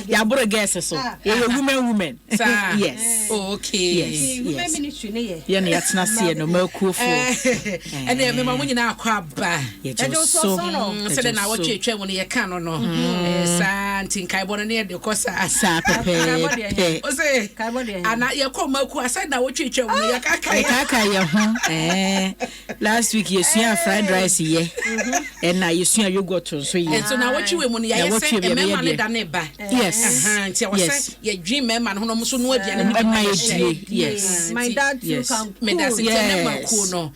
ya bro guess so women yes okay women ministry ne ye ye na yatena se no makuofo ene me mamu nyina akwa ba so se na wotwetwe won ye ka no sa ntinkai bono ne de kosa sa pepe o se ana ye ko maku asa na wotwetwe won ye kaka ye ho last week you see fried rice ye and now you see yogurt so ye so na wotwe mu ne ye se me ma ne da ne ba yes nti wo se ye dream me ma no no so no aduane yes my dad too can me da se ne maku no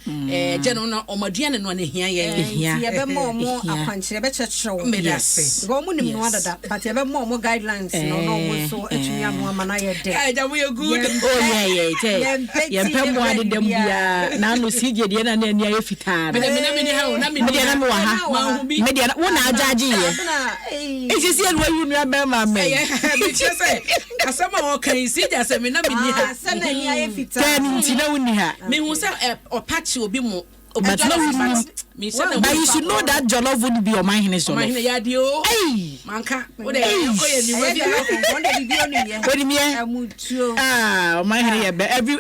je no na omaduane no na hia ye be mo akwanche be chechew me da se go mu nim no adada but ye be mo guidelines no mo so atumi amo amana ye de ja we good ye pem mo ade dem bia na no sije de na na ya fita me ni ha na me na mo ha me de wo na ajaji ye ejisi elu ayu nu aba ma me me chese asama o kan sije se me na me ni ha asama ni ya fita ten ntina woni ha me hu se opachi obi mo but you should know that jollof would be on my hands. My yadio. Hey, manka. What my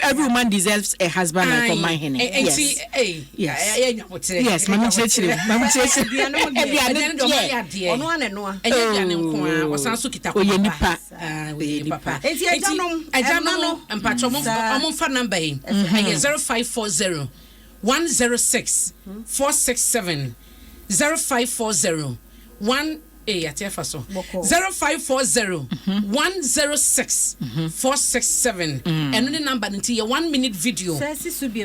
every woman deserves a husband like my hand. Yes, Mamma Churchill. Mamma Churchill. 106 467 0540 0540 106 467 and the number until your 1 minute video.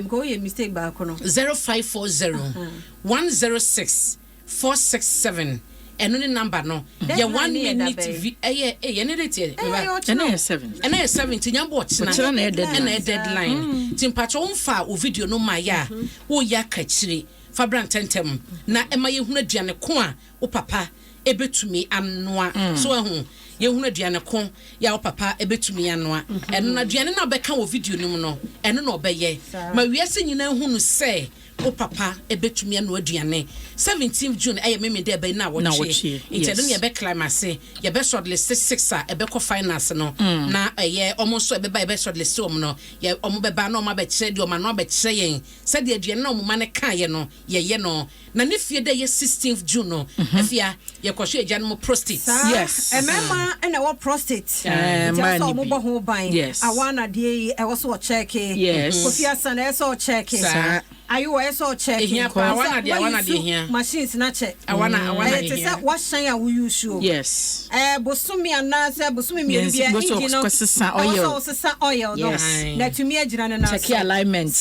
Go your mistake back 0540 106 467 and the number no your 1 minute and 17 young watch and a deadline timpacho fa o video no maya wo ya kachiri fabran tentem na ema ye hunu aduane ko a o papa ebetumi anoa so ehun ye hunu aduane ko ya o papa ebetumi anoa eno na aduane na obeka wo video nim no eno na obeye ma wiase nyina hunu se o papa ebetumi anoa aduane 17th June eye meme de be na wo che ite no ye be climax ye be shortlist 6 a ebe ko finance no na eye omonso ebe ba ebe shortlist om no ye omo be ba na omo be kire de omo na be kire yen se de aduane na omo ma ne kan ye no ye no na ne fie de ye 16th June no afia ye kwhwe agya no prostate yes emema na wo prostate just omo bo ho ban awana de e wo so check kofi asana e so check ayo e so check awana de here machines na check awana de here what shine we use yes bosumi ana se bosumi mi bia engine no so oil no na tumi agina na check alignment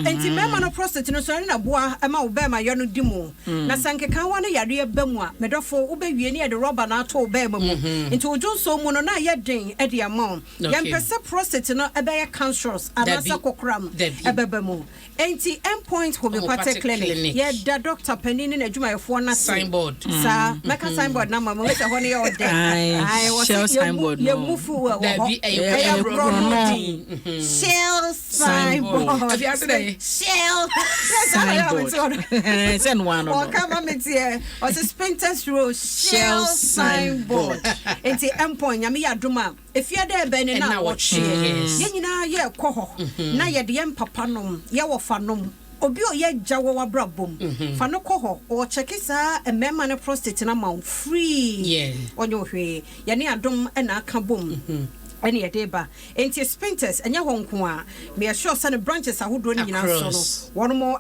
enti mema no prostate no so na boa ema wo be ma yo no dimu na sanke kan wa no yare eba mu a medofo wo be wie ne de rubber na to be ma mu enti ojo so mu no na ye den e de amount yam pese prostate no ebe ye cancerous anasa kokram ebeba mu enti endpoint homeopathic clinic ye da doctor penini na adwumayefo na signboard sa meka signboard na mama we se ho ne ye ode shell signboard ye mufu wo shell signboard shell signboard send one o kama metie o se Spintex Road shell signboard enti endpoint nyame ya doma efia da ebe ne na wo che ye nyina ye kɔ hɔ na ye de ye papa nom ye wo fa nom obi o ye jawo wa brabom fa no kɔ hɔ o check sa emema ne prostate na ma free onyo hwe ye ne Adom na aka bom any deba enti Spintex enya honko a me sure say branches ahodo ni nyina so no one more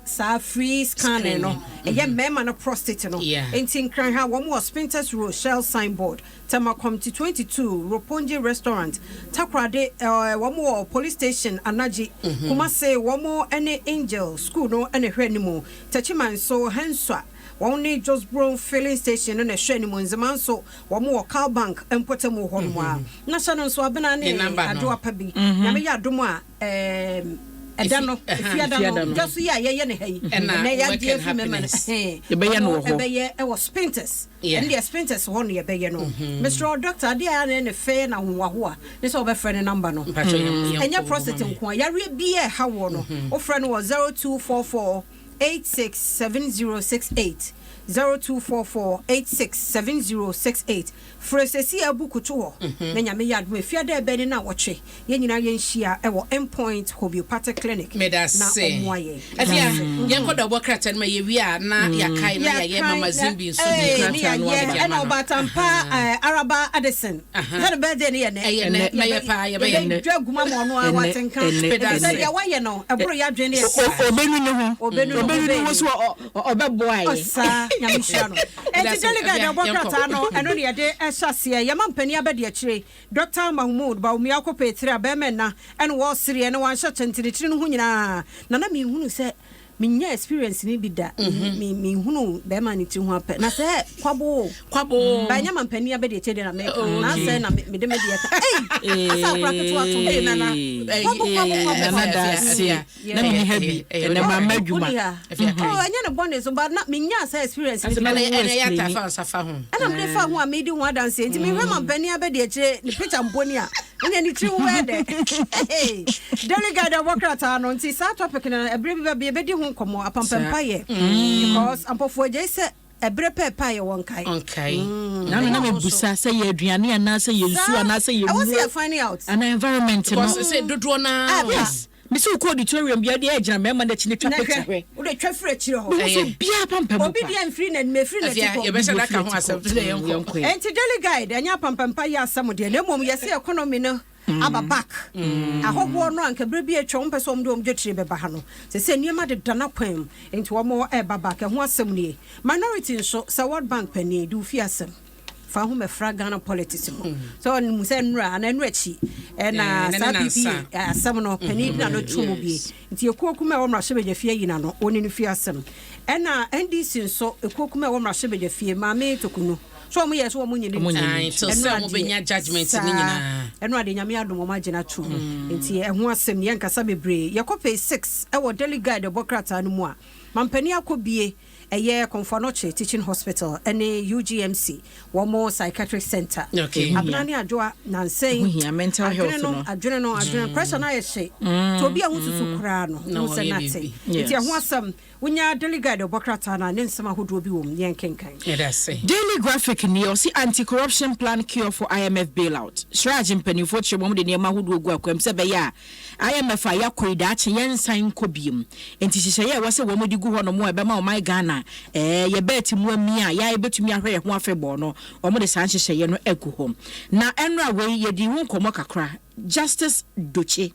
sa free scanning no eye mema no prostate no enti nkran ha one more Spintex Road shell signboard Tamakom 22 Roponji restaurant Takrade one more police station Anaji Kumase one more any angel school no any hwenimu tachiman so henswa Only just brown filling station and a shiny monzaman so one more car bank and put a more honwa. National Swabana Adua Pabi. Namia Duma Adano, just and I was Spintex. And the Spintex one year bayano. Mr. Doctor, dear and a fair and wahua. This over friend number no. And your prostate, Yari be a how one. Or friend was 0244 867068 0244867068 frosesi abuku to na nyame yad me fiade be ni na woche ye nyina ye nhia e wo endpoint homeopathic clinic na omoaye afia ye nkodo bokrata na ye wi a na ya kai na ye mama zimbi nso bi krata no e na obatampa araba Addison that birthday ni ye na ye pa ye be dwaguma mo no a watenka pedasa ya waye no ebro ya dwene ye obenu no so obeboa ye osa nyame hia no enti delegate bokrata no eno ne ye de ehase ye mampani abede akire Dr. Mahmoud Baumia ko Petra Bemena and was Syria and one shot and tiri no hunyina na me hunu se minya experience ni bida me hunu be ma ni ti ho apɛ na sɛ kwabo ba nya mampani abede akire na me na sɛ na me de me de ka asa kwa keto ato na kwabo na da sia na me happy na ma madwuma anya na bonne so ba na minya sɛ experience ni na ya ta fa safa ho ana me fa ho a me di ho adanse nti me hwe mampani abede akire ni picture mboni a nya ni tri ho wede delegate Democrat no nti sa topic na ebre be di ho komo apampampa ye because ampofo je se ebre pepa ye won kai na me busa say ye aduane ana say ye nsu ana say ye I was here finding out an environment no say dodo na yes me say ko auditorium bia de agina me ma na chine twa picture we de twa free chire ho so bia pampampa obi de free na me free na tipo ye be say that ka ho asem to dey enko enti delegate anya pampampa ye asem de na mom ye say economy no aba back ahobo no anka bre bi atwa mpese om de om dwetire beba ha no se niema de dana kwam enti wo mo eba back ho asem nie minority nso sa World Bank pani du fi asem fa ho me Ghana politics mo so mu se nura na nura chi na sa bibi asem no pani na no tumo bi nti ekokuma wo mra hye fie yi na no oni no fi asem na NDC nso ekokuma wo mra hye fie ma me tokunu so mo yes wo mo nyini so say mo benya judgment ni nyina eno ade nyame adom mo magina tu enti eho asem ye nkasa bebre yekope 6 e wo delegate Democrat no mu a mampani akobie eye Konfanoche Teaching Hospital ene UGMC wo mo psychiatric center abnani adwoa nansen mental health no adwene pressure na ye hye to obi ahususu kra no se nate enti eho asem wonya delegate Democrat na ne nsema hodo bi wom ye nkenkan Daily Graphic ni o si anti-corruption plan cure for IMF bailout strategy mpanifo che bom de ne ma hodo gu akwam se be ya IMF ya koida che yensan kobiem enti hyehyeye wo se wo modi gu ho no mo e be ma o my Ghana ye beti mu ami a ya betumi ahwe ho afebo no o mo de san hyehyeye no agu ho na enra we ye di hu komo kakra Justice Doche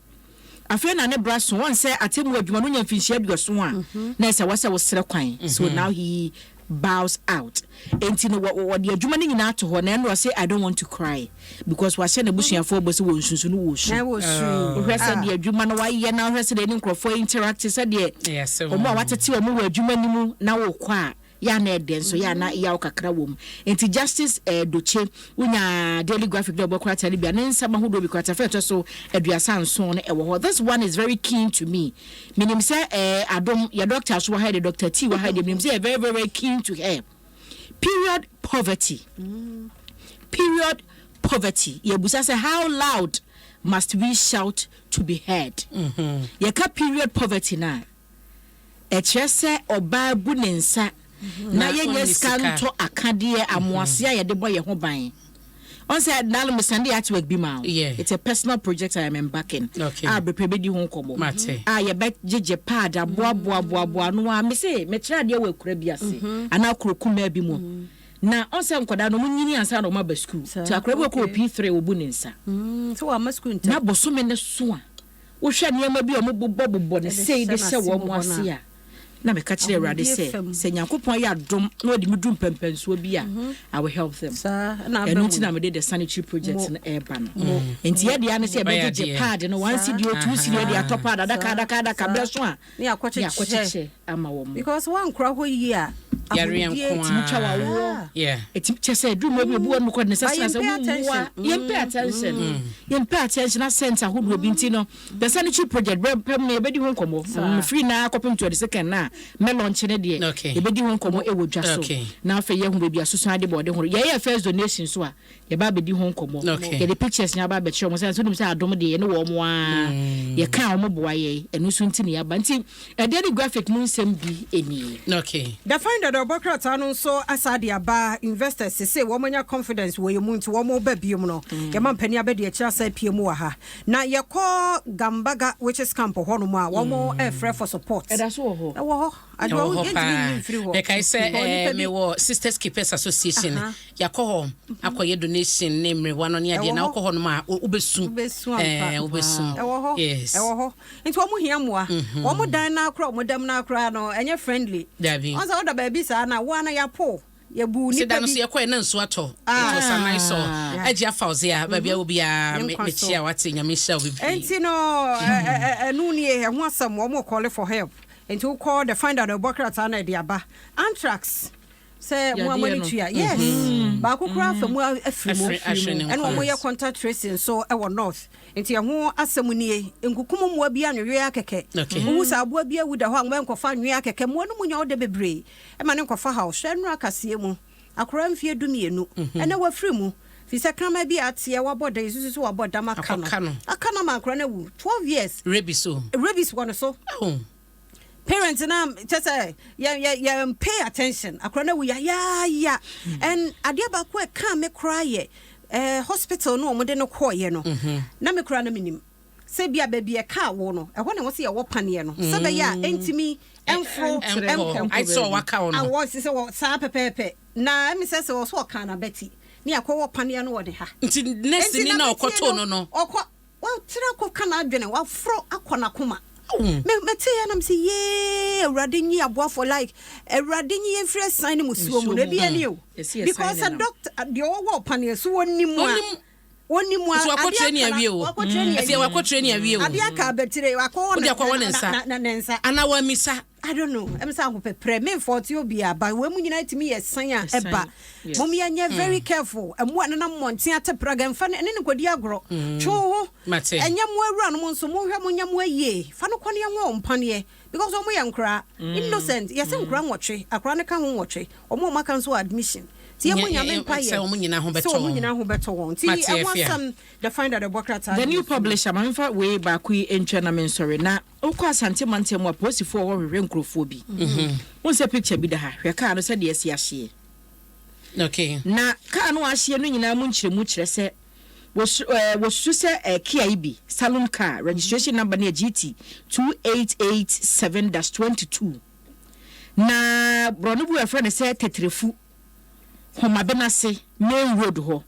afia na ne braso won say atemu adwuma no nya finhia aduaso a na say wase wo sere kwan so now he bows out enti no wo de adwuma ni nyina to ho na enro say I don't want to cry because wa hye na busuafo bo se wo nsunsu no wo su hwe say de adwuma no wa ye na hwe say de nkrofo interact say de omo a watete omo wo adwuma ni mu na wo kwa ya na eden so ya na ya okakra wom enti Justice Doche unya Daily Graphic de bokra tali bia ne nsama hodo bi kwata feto so aduasa nson ne ewo ho. This one is very keen to me minim say Adom ya doctor so ha de Dr. T wa ha de minim say very very keen to her. Period poverty ye busa say how loud must we shout to be heard ye ka period poverty na e kyerese oba bu ne nsa na ye scanto akade amoase a ye de boye ho ban on say nalo me send it work be ma it's a personal project I am embarking be prebedi ho nkomo ye bet jeje pad aboa no a me say me kira de we kura bi ase ana krokuma bi mu na on say nkoda no munyini ansa no ma ba school ti akra bi ko P3 obu ne nsa so wa ma school na boso me ne so a wo hwa ne ma bi o mo bobbo ne say de hye wo mo ase a na me catch the radio say Nyankopon ya dom na odi medum pempenso bi a I will help them na enti na me de the sanitary project na urban enti ye de ane say be je pad no 1 cd o 2 cd de atop pad daka bleso a ne akwacheche ama wo because one kra ho yi a yare enko etim chese du mo bi bu no ko ne sasa yem pay attention na center ho do bi nti no the sanitary project pem na be di ho nkomo free na akopem to the second na me launch ne de e be di ho nkomo e wodwa so na afa ye hu be bi asoso ade bode ho ye first donation so a ye ba be di ho nkomo ye the pictures nya ba be kire mo say so dum say Adom de ye ne wo mo a ye kan wo boa ye enu so nti ne ya ba nti Daily Graphic mu nsem bi eni the finder the Bokrata no so asadia ba investors say woman confidence where you moon to one more baby no. Yaman penny abedi a chasa PMU ha. Na yako Gambaga which is camp honoma one more air for support. That's all. I don't like I say me Sisters Keepers Association yako akoye donation name one on ya na ko honoma ubesu yes into omo hiamwa omo dan na akra omo dam na akra no enye friendly once order baby sa na wana ya po ya bu ni pa bi se yakọ na nso ato to sanai so agia fauze ya baby obi a me chia wate nyame hia obi enti no enu ni e ho asam omo call for help enti we call the find out the Bokrata na dia ba anthrax say mo amani tua yes ba ko kura fa mo afiri and wo ye contact tracing so e wo north enti ho asem nie enkukum mo bia nwe akeke wo sa abo bia wuda ho an kofa nwe akeke mo no munya ode bebre e ma ne kofa house enu akase mu akora mfie dumienu ene wa firi mu fi se kama bi atie wa boda isusu wa boda makano akana ma akora na wu 12 years rebis one so parents na just say ya pay attention akrona we ya and adia ba ko e kan me cry hospital no omode no koye no na me kura na minim se bia ba bia ka wo no e ho na wo se ya wo pane no se be ya entimi emfo I saw waka ono and what se wo sa pepepe na me se wo so kan na beti ni akwo pane no wo de ha nti next ni na okoto no okwa wa tira ko kan adwene wa fro akona koma me tell you am say yeah radinyi aboa for like radinyi free sign musuo mu na bia ni o because a doctor the owo panel so wonimu so akotire ni awie o afia wakotire ni awie o adia ka betire akwo na nensa ana wa misa I don't know em say ho pepre me 40 obi aba we mu nyina timi ye san a eba mom ye nye very careful emu anana monten atepraga mfa ne ne kodi agro chu enye mu awura no nso mu hwe mu nyam aye fa no kone ye ho mpane because omo ye nkra innocent ye se nkra nwotwe akra ne ka ho nwotwe omo maka nso admission ti emu nyame mpa ye so omo nyina ho beto so omo nyina ho beto won ti e want some the find out the Bokrata the new publisher manfa way back we entwa na men sorry na okwa asante mantem wa posifo wo hwehwe nkrofo bi won se picture bi da ha hwe ka no se de asi ahye okay na ka no ahye no nyina mu nkyeremu kyerɛ se wo su se kia ibi salon car registration number na GT 2887-22 na brono bu afra ne se tetrefu homa benase main road ho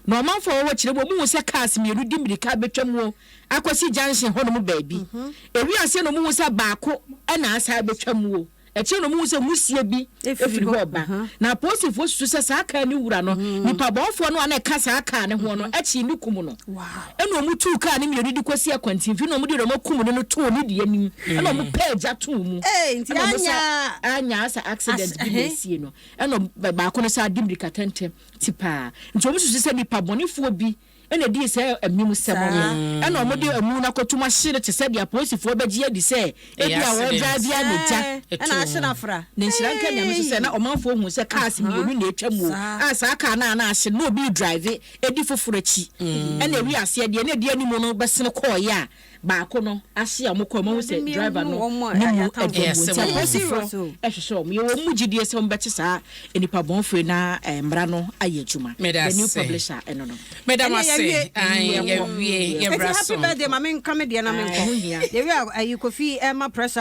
no man for wo kyerɛ bo mu se cars mienu di mirika betwam wo akwasi junction ho no mu baabi ewi ase no mu se baako na asa betwam wo eche no mu se musie bi efiri ho ba na posifo susu se saka ni wura no nipa bonfo no ana ka saka ne ho no echi ni kum no eno mu tu ka ni mienu di kwasi akwantimfi no mu di no kum no to ni di anim eno mu page atu mu nti anya asa accident bi mesie no eno baako no sa dimrika tentem tipa nti mu susu se nipa bonifo bi ena di se amim semo ena omode amu na kotuma hire te se dia posifo begie adi se ebia wo dra bia neja ena ahye na fra ne nshira nka nyame so se na omanfo hu se cars mienu na etwamu asa aka na ahye no bi drive edi foforo chi ena wi ase de na di animu no besene call ya baako no ahye amokọ mo se driver no ni posifo ehwehwe mo ye wo mu gidie se mo beti sa enipa bonfo na mra no ayejuma the new publisher eno no madam say ai ye braso happy birthday mama nka me de na me nko ye wi ayi kofi ma pressure